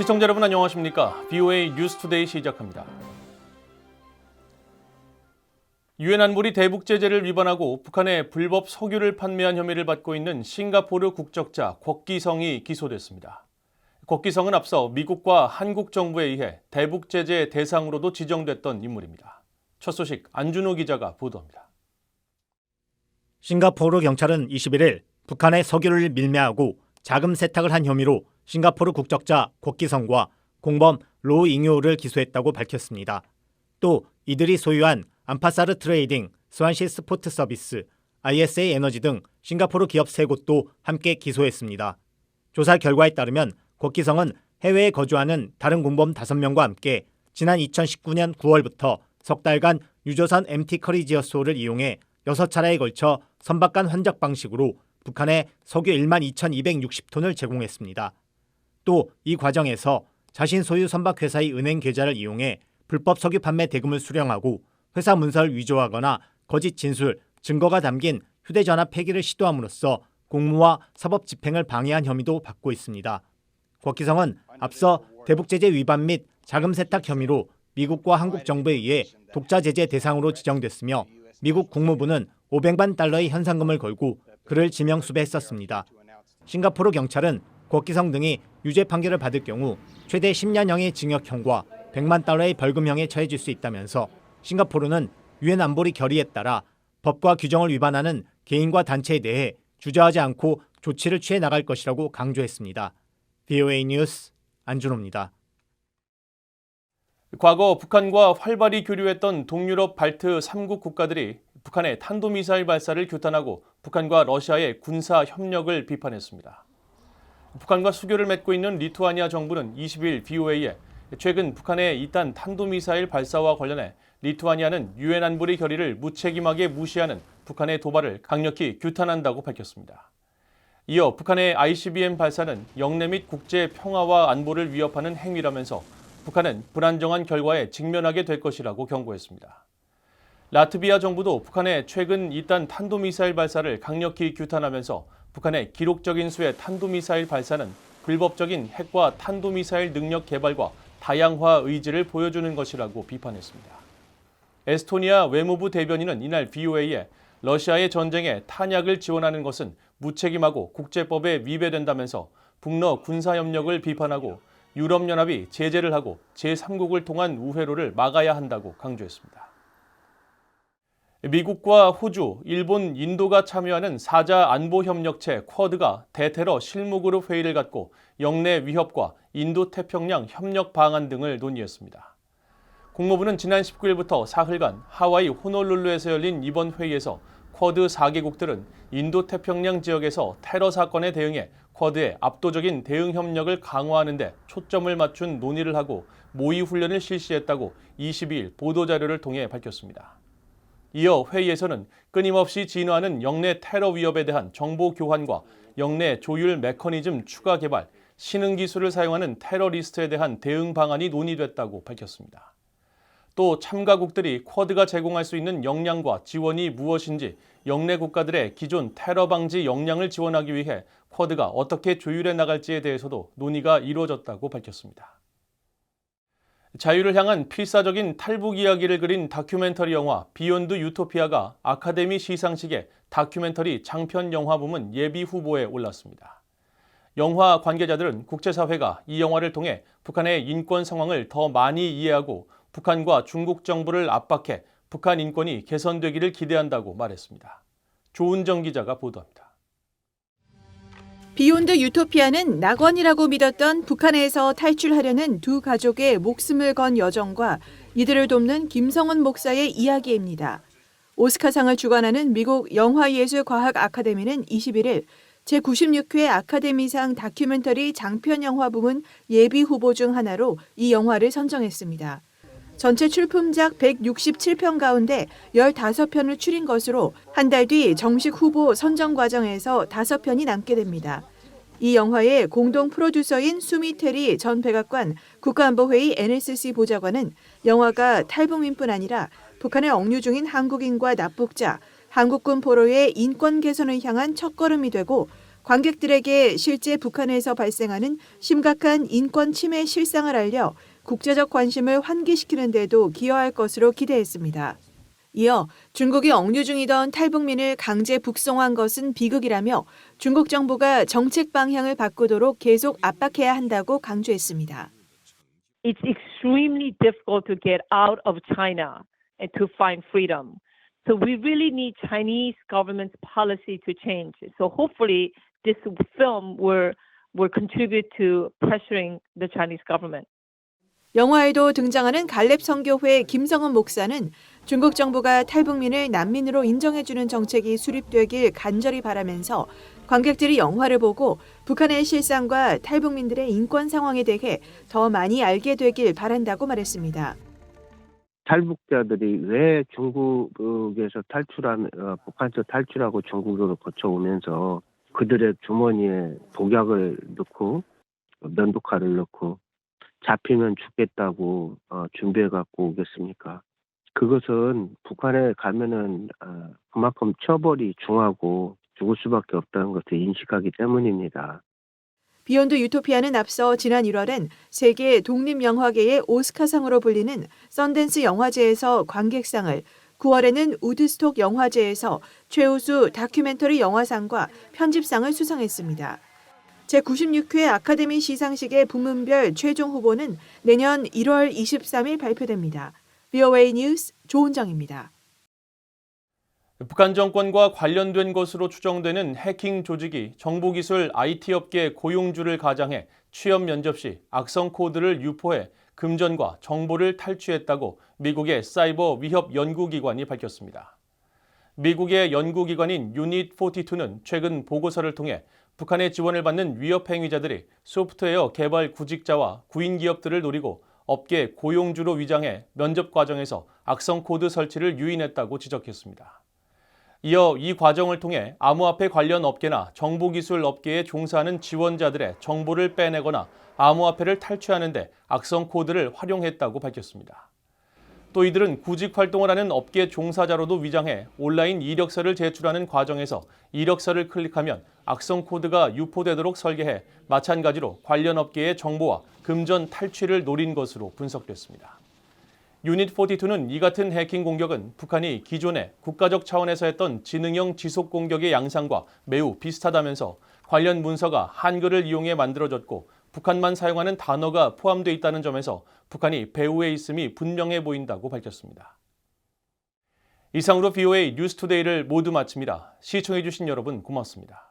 시청자 여러분 안녕하십니까? BOA 뉴스투데이 시작합니다. 유엔 안보리 대북 제재를 위반하고 북한에 불법 석유를 판매한 혐의를 받고 있는 싱가포르 국적자 곽기성이 기소됐습니다. 곽기성은 앞서 미국과 한국 정부에 의해 대북 제재 대상으로도 지정됐던 인물입니다. 첫 소식 안준호 기자가 보도합니다. 싱가포르 경찰은 21일 북한의 석유를 밀매하고 자금 세탁을 한 혐의로 싱가포르 국적자 곽기성과 공범 로 잉요를 기소했다고 밝혔습니다. 또 이들이 소유한 암파사르 트레이딩, 스완시 스포트 서비스, ISA 에너지 등 싱가포르 기업 3곳도 함께 기소했습니다. 조사 결과에 따르면 곽기성은 해외에 거주하는 다른 공범 5명과 함께 지난 2019년 9월부터 석 달간 유조선 MT 커리지어소를 이용해 6차례에 걸쳐 선박간 환적 방식으로 북한에 석유 12,260톤을 제공했습니다. 또 이 과정에서 자신 소유 선박회사의 은행 계좌를 이용해 불법 석유 판매 대금을 수령하고 회사 문서를 위조하거나 거짓 진술, 증거가 담긴 휴대전화 폐기를 시도함으로써 공무와 사법 집행을 방해한 혐의도 받고 있습니다. 곽기성은 앞서 대북제재 위반 및 자금 세탁 혐의로 미국과 한국 정부에 의해 독자 제재 대상으로 지정됐으며 미국 국무부는 500만 달러의 현상금을 걸고 그를 지명 수배했었습니다. 싱가포르 경찰은 곽기성 등이 유죄 판결을 받을 경우 최대 10년형의 징역형과 100만 달러의 벌금형에 처해질 수 있다면서 싱가포르는 유엔 안보리 결의에 따라 법과 규정을 위반하는 개인과 단체에 대해 주저하지 않고 조치를 취해 나갈 것이라고 강조했습니다. BOA 뉴스 안준호입니다. 과거 북한과 활발히 교류했던 동유럽 발트 3국 국가들이 북한의 탄도미사일 발사를 규탄하고 북한과 러시아의 군사 협력을 비판했습니다. 북한과 수교를 맺고 있는 리투아니아 정부는 20일 BOA에 최근 북한의 이딴 탄도미사일 발사와 관련해 리투아니아는 유엔 안보리 결의를 무책임하게 무시하는 북한의 도발을 강력히 규탄한다고 밝혔습니다. 이어 북한의 ICBM 발사는 영내 및 국제 평화와 안보를 위협하는 행위라면서 북한은 불안정한 결과에 직면하게 될 것이라고 경고했습니다. 라트비아 정부도 북한의 최근 이딴 탄도미사일 발사를 강력히 규탄하면서 북한의 기록적인 수의 탄도미사일 발사는 불법적인 핵과 탄도미사일 능력 개발과 다양화 의지를 보여주는 것이라고 비판했습니다. 에스토니아 외무부 대변인은 이날 BOA에 러시아의 전쟁에 탄약을 지원하는 것은 무책임하고 국제법에 위배된다면서 북러 군사협력을 비판하고 유럽연합이 제재를 하고 제3국을 통한 우회로를 막아야 한다고 강조했습니다. 미국과 호주, 일본, 인도가 참여하는 4자 안보협력체 쿼드가 대테러 실무그룹 회의를 갖고 영내 위협과 인도태평양 협력 방안 등을 논의했습니다. 국무부는 지난 19일부터 사흘간 하와이 호놀룰루에서 열린 이번 회의에서 쿼드 4개국들은 인도태평양 지역에서 테러 사건에 대응해 쿼드의 압도적인 대응 협력을 강화하는 데 초점을 맞춘 논의를 하고 모의 훈련을 실시했다고 22일 보도자료를 통해 밝혔습니다. 이어 회의에서는 끊임없이 진화하는 영내 테러 위협에 대한 정보 교환과 영내 조율 메커니즘 추가 개발, 신흥 기술을 사용하는 테러리스트에 대한 대응 방안이 논의됐다고 밝혔습니다. 또 참가국들이 쿼드가 제공할 수 있는 역량과 지원이 무엇인지 영내 국가들의 기존 테러 방지 역량을 지원하기 위해 쿼드가 어떻게 조율해 나갈지에 대해서도 논의가 이루어졌다고 밝혔습니다. 자유를 향한 필사적인 탈북 이야기를 그린 다큐멘터리 영화 비욘드 유토피아가 아카데미 시상식에 다큐멘터리 장편 영화 부문 예비 후보에 올랐습니다. 영화 관계자들은 국제사회가 이 영화를 통해 북한의 인권 상황을 더 많이 이해하고 북한과 중국 정부를 압박해 북한 인권이 개선되기를 기대한다고 말했습니다. 조은정 기자가 보도합니다. 비욘드 유토피아는 낙원이라고 믿었던 북한에서 탈출하려는 두 가족의 목숨을 건 여정과 이들을 돕는 김성원 목사의 이야기입니다. 오스카상을 주관하는 미국 영화예술과학 아카데미는 21일 제96회 아카데미상 다큐멘터리 장편영화 부문 예비 후보 중 하나로 이 영화를 선정했습니다. 전체 출품작 167편 가운데 15편을 추린 것으로 한 달 뒤 정식 후보 선정 과정에서 5편이 남게 됩니다. 이 영화의 공동 프로듀서인 수미테리 전 백악관 국가안보회의 NSC 보좌관은 영화가 탈북민뿐 아니라 북한에 억류 중인 한국인과 납북자, 한국군 포로의 인권 개선을 향한 첫걸음이 되고 관객들에게 실제 북한에서 발생하는 심각한 인권 침해 실상을 알려 국제적 관심을 환기시키는 데도 기여할 것으로 기대했습니다. 이어 중국이 억류 중이던 탈북민을 강제 북송한 것은 비극이라며 중국 정부가 정책 방향을 바꾸도록 계속 압박해야 한다고 강조했습니다. It's extremely difficult to get out of China and to find freedom. So we really need Chinese government's policy to change. So hopefully this film will contribute to pressuring the Chinese government. 영화에도 등장하는 갈렙 선교회 김성은 목사는 중국 정부가 탈북민을 난민으로 인정해주는 정책이 수립되길 간절히 바라면서 관객들이 영화를 보고 북한의 실상과 탈북민들의 인권 상황에 대해 더 많이 알게 되길 바란다고 말했습니다. 탈북자들이 왜 중국에서 북한에서 탈출하고 중국으로 거쳐오면서 그들의 주머니에 독약을 넣고 면도칼을 넣고 잡히면 죽겠다고 준비해 갖고 오겠습니까? 그것은 북한에 가면은 그만큼 처벌이 중하고 죽을 수밖에 없다는 것을 인식하기 때문입니다. 비욘드 유토피아는 앞서 지난 1월엔 세계 독립영화계의 오스카상으로 불리는 썬댄스 영화제에서 관객상을, 9월에는 우드스톡 영화제에서 최우수 다큐멘터리 영화상과 편집상을 수상했습니다. 제96회 아카데미 시상식의 부문별 최종 후보는 내년 1월 23일 발표됩니다. VOA 뉴스 조은정입니다. 북한 정권과 관련된 것으로 추정되는 해킹 조직이 정보기술 IT 업계 고용주를 가장해 취업 면접 시 악성 코드를 유포해 금전과 정보를 탈취했다고 미국의 사이버 위협 연구기관이 밝혔습니다. 미국의 연구기관인 유닛 42는 최근 보고서를 통해 북한의 지원을 받는 위협 행위자들이 소프트웨어 개발 구직자와 구인 기업들을 노리고 업계 고용주로 위장해 면접 과정에서 악성 코드 설치를 유인했다고 지적했습니다. 이어 이 과정을 통해 암호화폐 관련 업계나 정보기술 업계에 종사하는 지원자들의 정보를 빼내거나 암호화폐를 탈취하는 데 악성 코드를 활용했다고 밝혔습니다. 또 이들은 구직 활동을 하는 업계 종사자로도 위장해 온라인 이력서를 제출하는 과정에서 이력서를 클릭하면 악성 코드가 유포되도록 설계해 마찬가지로 관련 업계의 정보와 금전 탈취를 노린 것으로 분석됐습니다. 유닛 42는 이 같은 해킹 공격은 북한이 기존에 국가적 차원에서 했던 지능형 지속 공격의 양상과 매우 비슷하다면서 관련 문서가 한글을 이용해 만들어졌고 북한만 사용하는 단어가 포함되어 있다는 점에서 북한이 배후에 있음이 분명해 보인다고 밝혔습니다. 이상으로 VOA 뉴스투데이를 모두 마칩니다. 시청해주신 여러분 고맙습니다.